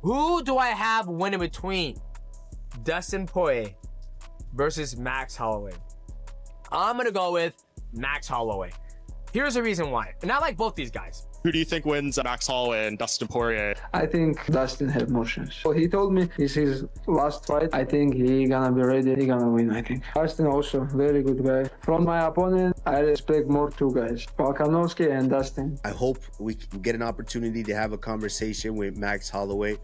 Who do I have winning between Dustin Poirier versus Max Holloway? I'm gonna go with Max Holloway. Here's the reason why. And I like both these guys. Who do you think wins Max Holloway and Dustin Poirier? I think Dustin had more chance. Well, he told me it's his last fight. I think he gonna be ready. He gonna win, I think. Dustin also very good guy. From my opponent, I respect more two guys, Volkanovski and Dustin. I hope we can get an opportunity to have a conversation with Max Holloway,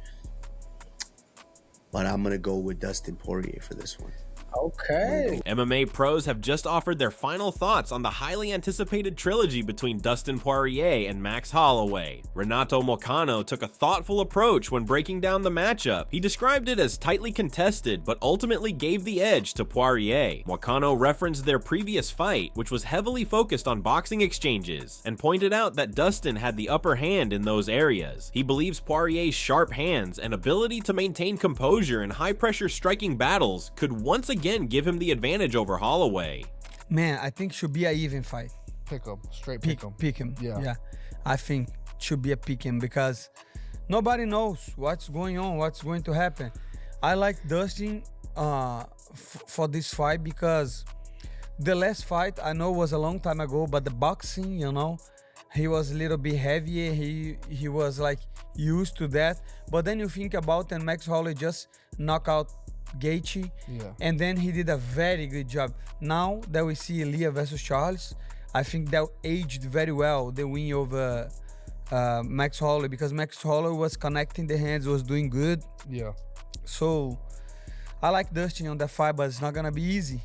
but I'm gonna go with Dustin Poirier for this one. Okay. MMA pros have just offered their final thoughts on the highly anticipated trilogy between Dustin Poirier and Max Holloway. Renato Moicano took a thoughtful approach when breaking down the matchup. He described it as tightly contested, but ultimately gave the edge to Poirier. Moicano referenced their previous fight, which was heavily focused on boxing exchanges, and pointed out that Dustin had the upper hand in those areas. He believes Poirier's sharp hands and ability to maintain composure in high-pressure striking battles could once again give him the advantage over Holloway. Man, I think should be an even fight. Pick him. Straight pick him. Pick him. Yeah. I think should be a pick him because nobody knows what's going on, what's going to happen. I like Dustin for this fight because the last fight I know was a long time ago, but the boxing, you know, he was a little bit heavier. He was like used to that. But then you think about and Max Holloway just knock out Gaethje, and then he did a very good job. Now that we see Leah versus Charles, I think that aged very well the win over Max Holloway, because Max Holloway was connecting the hands, was doing good. Yeah. So I like Dustin on that fight, but it's not gonna be easy.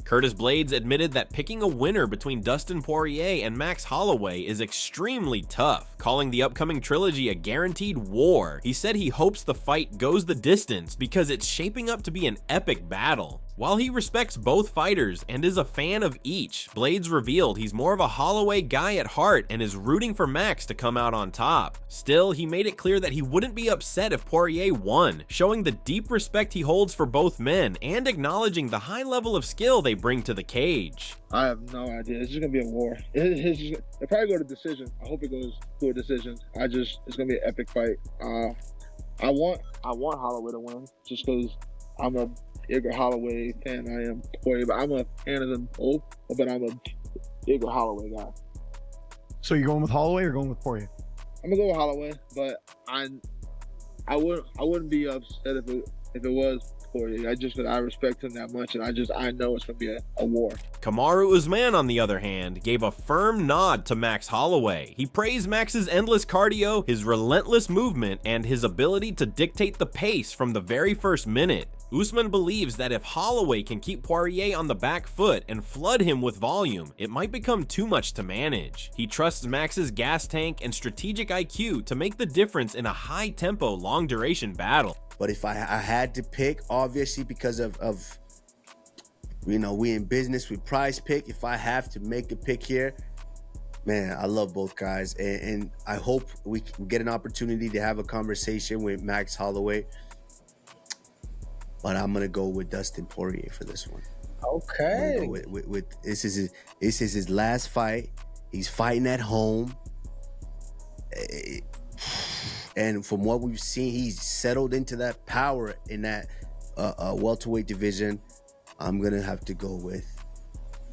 Curtis Blaydes admitted that picking a winner between Dustin Poirier and Max Holloway is extremely tough, calling the upcoming trilogy a guaranteed war. He said he hopes the fight goes the distance because it's shaping up to be an epic battle. While he respects both fighters and is a fan of each, Blaydes revealed he's more of a Holloway guy at heart and is rooting for Max to come out on top. Still, he made it clear that he wouldn't be upset if Poirier won, showing the deep respect he holds for both men and acknowledging the high level of skill they bring to the cage. I have no idea. It's just gonna be a war. It'll probably go to decision. I hope it goes to a decision. It's gonna be an epic fight. I want Holloway to win just because I'm a bigger Holloway fan. I am Poirier, but I'm a fan of them both. But I'm a bigger Holloway guy. So you're going with Holloway or going with Poirier? I'm gonna go with Holloway, but I wouldn't be upset if it was Poirier. I respect him that much, and I know it's gonna be a war. Kamaru Usman, on the other hand, gave a firm nod to Max Holloway. He praised Max's endless cardio, his relentless movement, and his ability to dictate the pace from the very first minute. Usman believes that if Holloway can keep Poirier on the back foot and flood him with volume, it might become too much to manage. He trusts Max's gas tank and strategic IQ to make the difference in a high-tempo, long-duration battle. But if I had to pick, obviously because of you know, we in business with Prize Pick, if I have to make a pick here, man, I love both guys, and I hope we can get an opportunity to have a conversation with Max Holloway. But I'm gonna go with Dustin Poirier for this one. Okay. With this is his last fight. He's fighting at home, and from what we've seen, he's settled into that power in that welterweight division. I'm gonna have to go with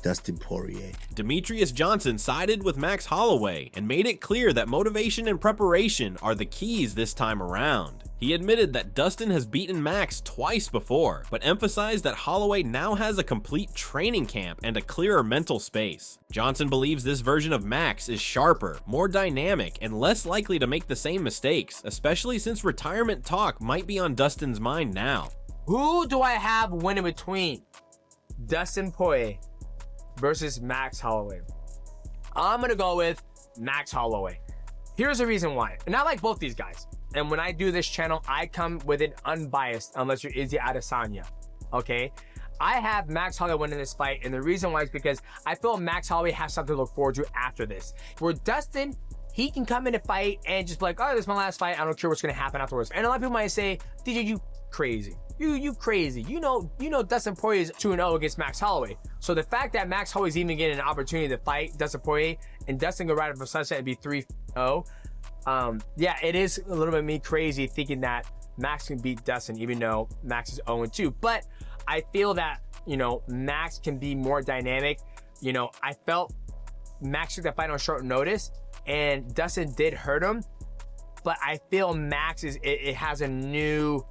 Dustin Poirier. Demetrius Johnson sided with Max Holloway and made it clear that motivation and preparation are the keys this time around. He admitted that Dustin has beaten Max twice before, but emphasized that Holloway now has a complete training camp and a clearer mental space. Johnson believes this version of Max is sharper, more dynamic, and less likely to make the same mistakes, especially since retirement talk might be on Dustin's mind now. Who do I have winning between Dustin Poirier versus Max Holloway? I'm gonna go with Max Holloway. Here's the reason why. And I like both these guys. And when I do this channel, I come with it unbiased, unless you're Izzy Adesanya, okay? I have Max Holloway winning this fight, and the reason why is because I feel Max Holloway has something to look forward to after this. Where Dustin, he can come in and fight and just be like, oh, this is my last fight, I don't care what's gonna happen afterwards. And a lot of people might say, DJ, you crazy. You crazy. You know Dustin Poirier is 2-0 against Max Holloway. So the fact that Max Holloway's even getting an opportunity to fight Dustin Poirier and Dustin go right up for sunset and be 3-0, yeah, it is a little bit me crazy thinking that Max can beat Dustin, even though Max is 0-2. But I feel that, you know, Max can be more dynamic. You know, I felt Max took that fight on short notice, and Dustin did hurt him. But I feel Max it has a new,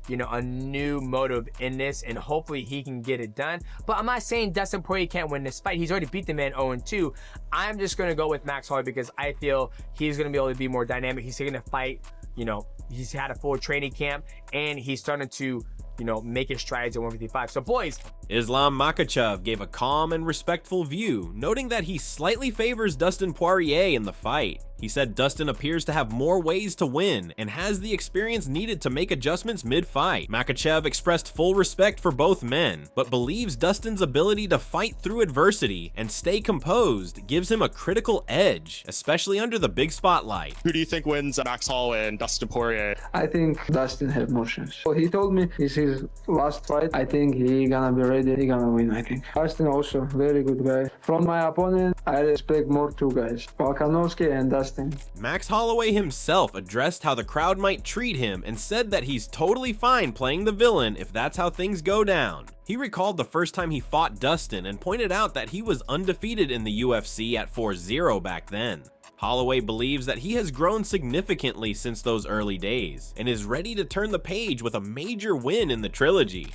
you know, a new motive in this, and hopefully he can get it done. But I'm not saying Dustin Poirier can't win this fight. He's already beat the man 0-2. I'm just gonna go with Max Holloway because I feel he's gonna be able to be more dynamic. He's taking a fight, you know, he's had a full training camp, and he's starting to, you know, make his strides at 155. So boys, Islam Makhachev gave a calm and respectful view, noting that he slightly favors Dustin Poirier in the fight. He said Dustin appears to have more ways to win and has the experience needed to make adjustments mid-fight. Makhachev expressed full respect for both men, but believes Dustin's ability to fight through adversity and stay composed gives him a critical edge, especially under the big spotlight. Who do you think wins Max Holloway and Dustin Poirier? I think Dustin have more chance. So he told me this is last fight. I think he gonna be ready. He gonna win, I think. Dustin also very good guy. From my opponent, I respect more two guys, Volkanovski and Dustin. Max Holloway himself addressed how the crowd might treat him and said that he's totally fine playing the villain if that's how things go down. He recalled the first time he fought Dustin and pointed out that he was undefeated in the UFC at 4-0 back then. Holloway believes that he has grown significantly since those early days and is ready to turn the page with a major win in the trilogy.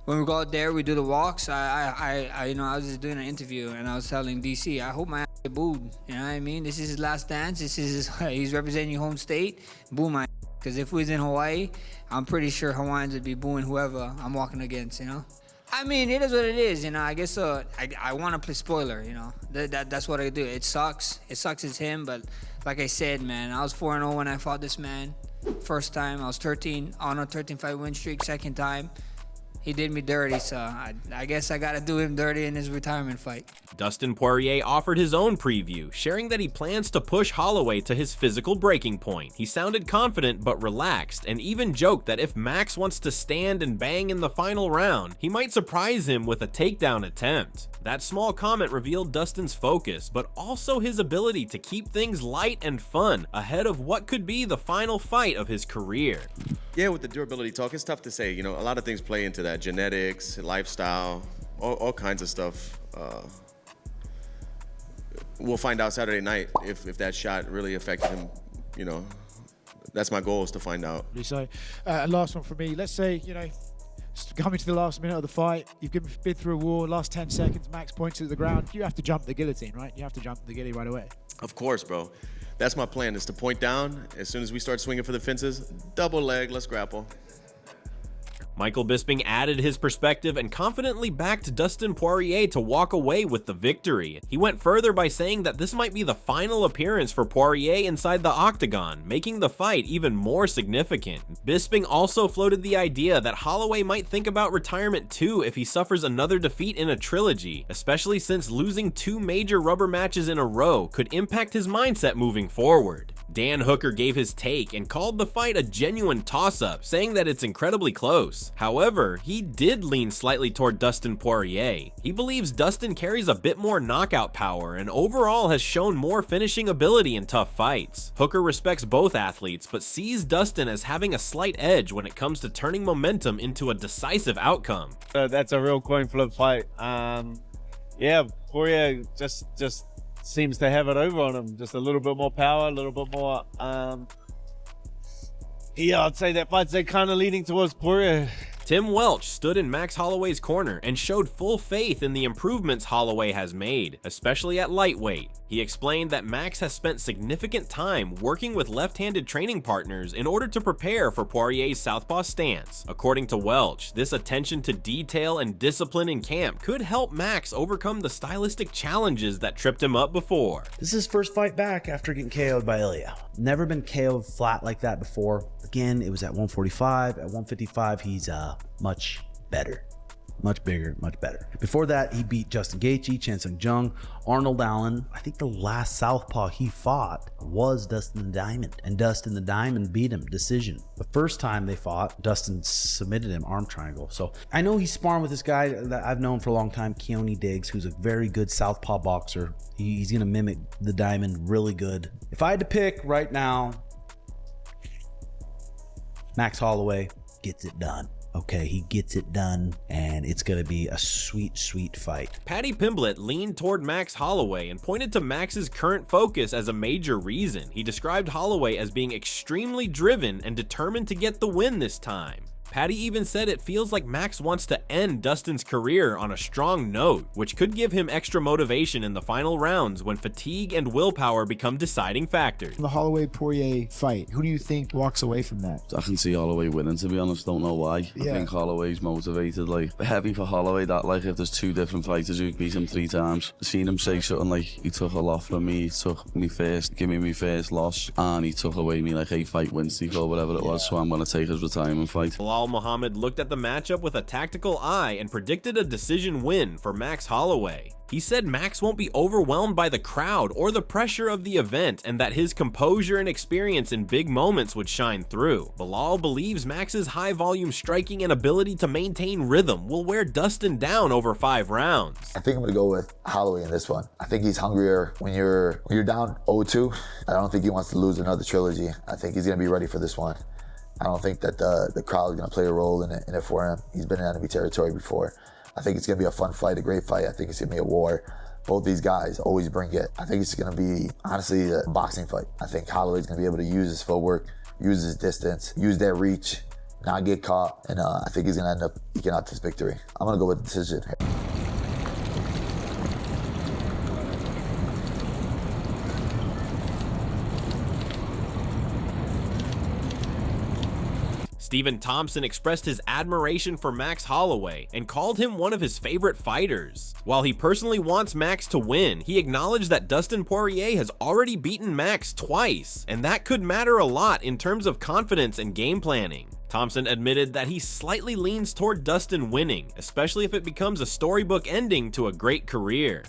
When we go out there, we do the walks. I was just doing an interview and I was telling DC, I hope my ass get booed. You know what I mean? This is his last dance. This is he's representing your home state. Boo my ass. Because if we was in Hawaii, I'm pretty sure Hawaiians would be booing whoever I'm walking against, you know? I mean, it is what it is, you know. I guess I want to play spoiler, you know. That's what I do. It sucks. It sucks it's him, but like I said, man, I was 4-0 when I fought this man. First time, I was 13 on a 13-fight win streak. Second time, he did me dirty, so I guess I gotta do him dirty in his retirement fight. Dustin Poirier offered his own preview, sharing that he plans to push Holloway to his physical breaking point. He sounded confident but relaxed, and even joked that if Max wants to stand and bang in the final round, he might surprise him with a takedown attempt. That small comment revealed Dustin's focus, but also his ability to keep things light and fun ahead of what could be the final fight of his career. Yeah, with the durability talk, it's tough to say. You know, a lot of things play into that. Genetics, lifestyle, all kinds of stuff. We'll find out Saturday night if that shot really affected him. You know, that's my goal, is to find out. So, last one from me. Let's say, you know, coming to the last minute of the fight, you've been through a war, last 10 seconds, Max points to the ground. You have to jump the guillotine, right? You have to jump the guillotine right away. Of course, bro. That's my plan, is to point down. As soon as we start swinging for the fences, double leg, let's grapple. Michael Bisping added his perspective and confidently backed Dustin Poirier to walk away with the victory. He went further by saying that this might be the final appearance for Poirier inside the octagon, making the fight even more significant. Bisping also floated the idea that Holloway might think about retirement too if he suffers another defeat in a trilogy, especially since losing 2 major rubber matches in a row could impact his mindset moving forward. Dan Hooker gave his take and called the fight a genuine toss-up, saying that it's incredibly close. However, he did lean slightly toward Dustin Poirier. He believes Dustin carries a bit more knockout power and overall has shown more finishing ability in tough fights. Hooker respects both athletes, but sees Dustin as having a slight edge when it comes to turning momentum into a decisive outcome. That's a real coin flip fight. Yeah, Poirier just seems to have it over on him. Just a little bit more power, a little bit more. Yeah, I'd say that fight's kind of leaning towards Poirier. Tim Welch stood in Max Holloway's corner and showed full faith in the improvements Holloway has made, especially at lightweight. He explained that Max has spent significant time working with left-handed training partners in order to prepare for Poirier's southpaw stance. According to Welch, this attention to detail and discipline in camp could help Max overcome the stylistic challenges that tripped him up before. This is his first fight back after getting KO'd by Ilya. Never been KO'd flat like that before. Again, it was at 145. At 155, he's much better. much bigger, much better. Before that, he beat Justin Gaethje, Chan Sung Jung, Arnold Allen. I think the last southpaw he fought was Dustin the Diamond, and Dustin the Diamond beat him, decision. The first time they fought, Dustin submitted him, arm triangle. So I know he's sparring with this guy that I've known for a long time, Keone Diggs, who's a very good southpaw boxer. He's gonna mimic the Diamond really good. If I had to pick right now, Max Holloway gets it done. Okay, he gets it done, and it's going to be a sweet, sweet fight. Paddy Pimblett leaned toward Max Holloway and pointed to Max's current focus as a major reason. He described Holloway as being extremely driven and determined to get the win this time. Paddy even said it feels like Max wants to end Dustin's career on a strong note, which could give him extra motivation in the final rounds when fatigue and willpower become deciding factors. The Holloway-Poirier fight, who do you think walks away from that? I can see Holloway winning, to be honest. Don't know why. Yeah. I think Holloway's motivated. Like, heavy for Holloway, that, like, if there's two different fighters who beat him 3 times, I've seen him say something like, he took a lot from me, he took me first, give me my first loss, and he took away me, like, 8-fight win streak or whatever it was, so I'm going to take his retirement fight. Bilal Muhammad looked at the matchup with a tactical eye and predicted a decision win for Max Holloway. He said Max won't be overwhelmed by the crowd or the pressure of the event, and that his composure and experience in big moments would shine through. Bilal believes Max's high-volume striking and ability to maintain rhythm will wear Dustin down over 5 rounds. I think I'm gonna go with Holloway in this one. I think he's hungrier when you're down 0-2. I don't think he wants to lose another trilogy. I think he's gonna be ready for this one. I don't think that the crowd is going to play a role in it for him. He's been in enemy territory before. I think it's going to be a fun fight, a great fight. I think it's going to be a war. Both these guys always bring it. I think it's going to be, honestly, a boxing fight. I think Holloway's going to be able to use his footwork, use his distance, use that reach, not get caught, and I think he's going to end up eking out this victory. I'm going to go with decision. Stephen Thompson expressed his admiration for Max Holloway and called him one of his favorite fighters. While he personally wants Max to win, he acknowledged that Dustin Poirier has already beaten Max twice, and that could matter a lot in terms of confidence and game planning. Thompson admitted that he slightly leans toward Dustin winning, especially if it becomes a storybook ending to a great career.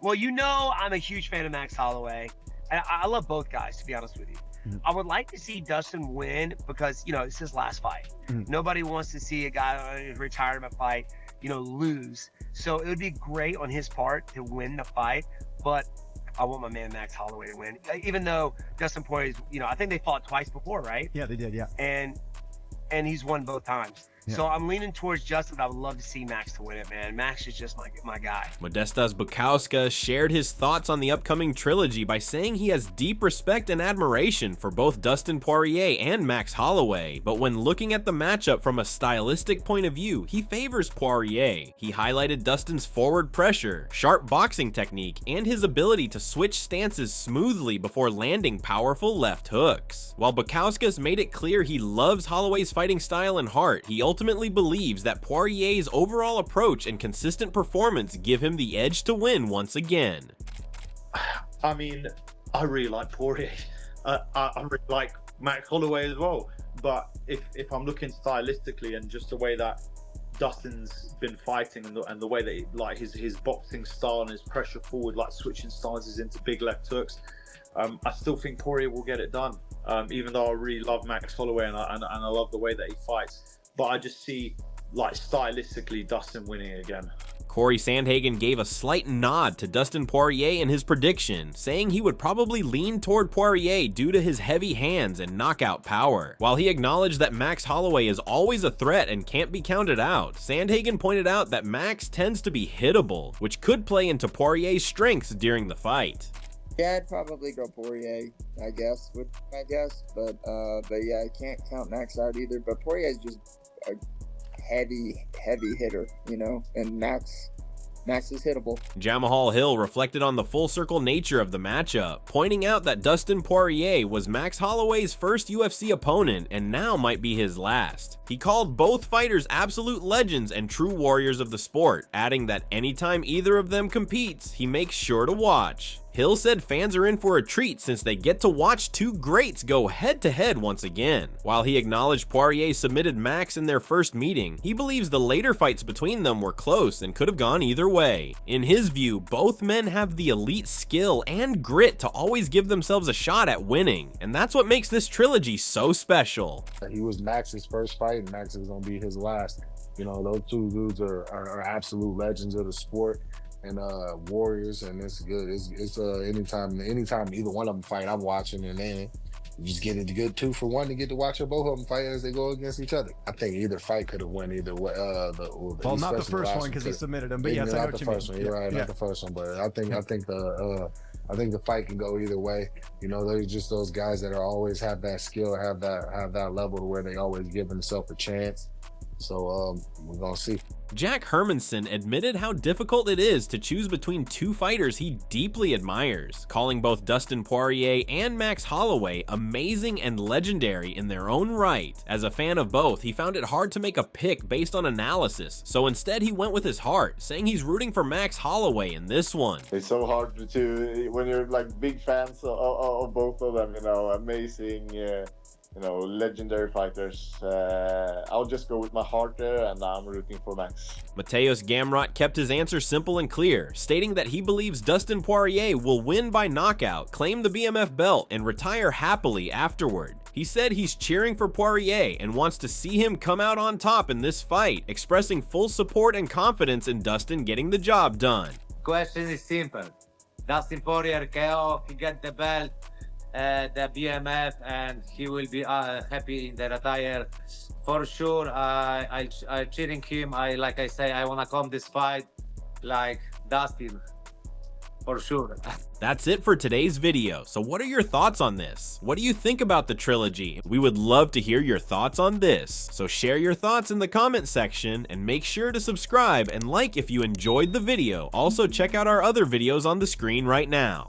Well, you know I'm a huge fan of Max Holloway. I love both guys, to be honest with you. I would like to see Dustin win because, you know, it's his last fight. Nobody wants to see a guy on his retirement fight, you know, lose. So it would be great on his part to win the fight, but I want my man Max Holloway to win. Even though Dustin Poirier, you know, I think they fought twice before, right? Yeah, they did, yeah. And he's won both times. Yeah. So I'm leaning towards Justin. I would love to see Max to win it, man. Max is just my guy. Modestas Bukauskas shared his thoughts on the upcoming trilogy by saying he has deep respect and admiration for both Dustin Poirier and Max Holloway, but when looking at the matchup from a stylistic point of view, he favors Poirier. He highlighted Dustin's forward pressure, sharp boxing technique, and his ability to switch stances smoothly before landing powerful left hooks. While Bukauskas made it clear he loves Holloway's fighting style and heart, he ultimately believes that Poirier's overall approach and consistent performance give him the edge to win once again. I mean, I really like Poirier. I really like Max Holloway as well. But if I'm looking stylistically and just the way that Dustin's been fighting and the way that like his boxing style and his pressure forward, like switching stances into big left hooks, I still think Poirier will get it done. Even though I really love Max Holloway and I love the way that he fights. But I just see, like, stylistically, Dustin winning again. Corey Sandhagen gave a slight nod to Dustin Poirier in his prediction, saying he would probably lean toward Poirier due to his heavy hands and knockout power. While he acknowledged that Max Holloway is always a threat and can't be counted out, Sandhagen pointed out that Max tends to be hittable, which could play into Poirier's strengths during the fight. Yeah, I'd probably go Poirier, I guess, would my guess. But yeah, I can't count Max out either. But Poirier's just a heavy hitter, you know, and Max is hittable. Jamahal Hill reflected on the full circle nature of the matchup, pointing out that Dustin Poirier was Max Holloway's first UFC opponent and now might be his last. He called both fighters absolute legends and true warriors of the sport, adding that anytime either of them competes, he makes sure to watch. Hill said fans are in for a treat since they get to watch two greats go head-to-head once again. While he acknowledged Poirier submitted Max in their first meeting, he believes the later fights between them were close and could have gone either way. In his view, both men have the elite skill and grit to always give themselves a shot at winning, and that's what makes this trilogy so special. He was Max's first fight, and Max is gonna be his last. You know, those two dudes are absolute legends of the sport and warriors, and it's good. It's anytime either one of them fight, I'm watching, and then you just get a good 2-for-1 to get to watch both of them fight as they go against each other. I think either fight could have won either way. Well, not the first one because he submitted him, but yes, I know what you mean. Not the first one. You're right, not the first one, but I think the fight can go either way. You know, they're just those guys that are always have that skill, have that level to where they always give themselves a chance. So we're gonna see. Jack Hermanson admitted how difficult it is to choose between two fighters he deeply admires, calling both Dustin Poirier and Max Holloway amazing and legendary in their own right. As a fan of both, he found it hard to make a pick based on analysis, so instead he went with his heart, saying he's rooting for Max Holloway in this one. It's so hard to, when you're like big fans of both of them, you know, amazing, you know, legendary fighters. I'll just go with my heart there, and I'm rooting for Max. Mateusz Gamrot kept his answer simple and clear, stating that he believes Dustin Poirier will win by knockout, claim the BMF belt, and retire happily afterward. He said he's cheering for Poirier and wants to see him come out on top in this fight, expressing full support and confidence in Dustin getting the job done. Question is simple. Dustin Poirier KO, he get the belt, the BMF, and he will be happy in the retire for sure. I cheering him. Like I say, I wanna come this fight like Dustin for sure. That's it for today's video. So what are your thoughts on this? What do you think about the trilogy? We would love to hear your thoughts on this. So share your thoughts in the comment section and make sure to subscribe and like if you enjoyed the video. Also check out our other videos on the screen right now.